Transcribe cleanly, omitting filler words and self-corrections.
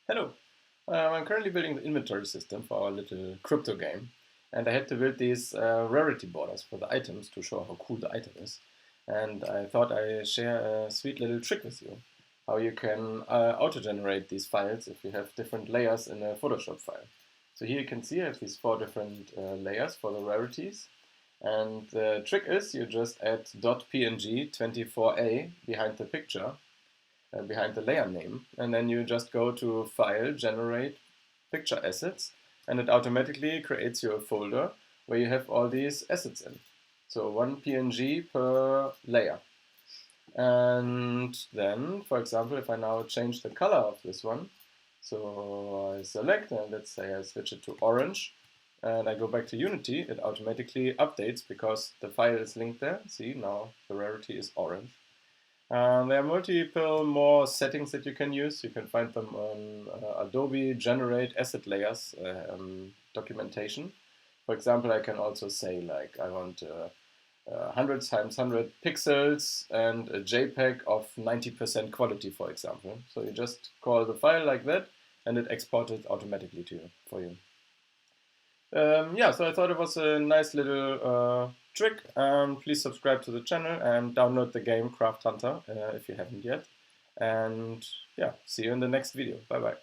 Hello. I'm currently building the inventory system for our little crypto game, and I had to build these rarity borders for the items to show how cool the item is. And I thought I'd share a sweet little trick with you, how you can auto-generate these files if you have different layers in a Photoshop file. So here you can see I have these 4 different layers for the rarities. And the trick is you just add .png24a behind the picture, behind the layer name, and then you just go to File, Generate Picture Assets, and it automatically creates you a folder where you have all these assets in. So one PNG per layer. And then, for example, if I now change the color of this one, so I select, and let's say I switch it to orange, and I go back to Unity, it automatically updates because the file is linked there. See, now the rarity is orange. There are multiple more settings that you can use. You can find them on Adobe Generate Asset Layers documentation. For example, I can also say like I want 100 times 100 pixels and a JPEG of 90% quality, for example. So you just call the file like that, and it exports it automatically to you for you. Yeah, so I thought it was a nice little trick. Please subscribe to the channel and download the game Craft Hunter if you haven't yet. And yeah, see you in the next video. Bye bye.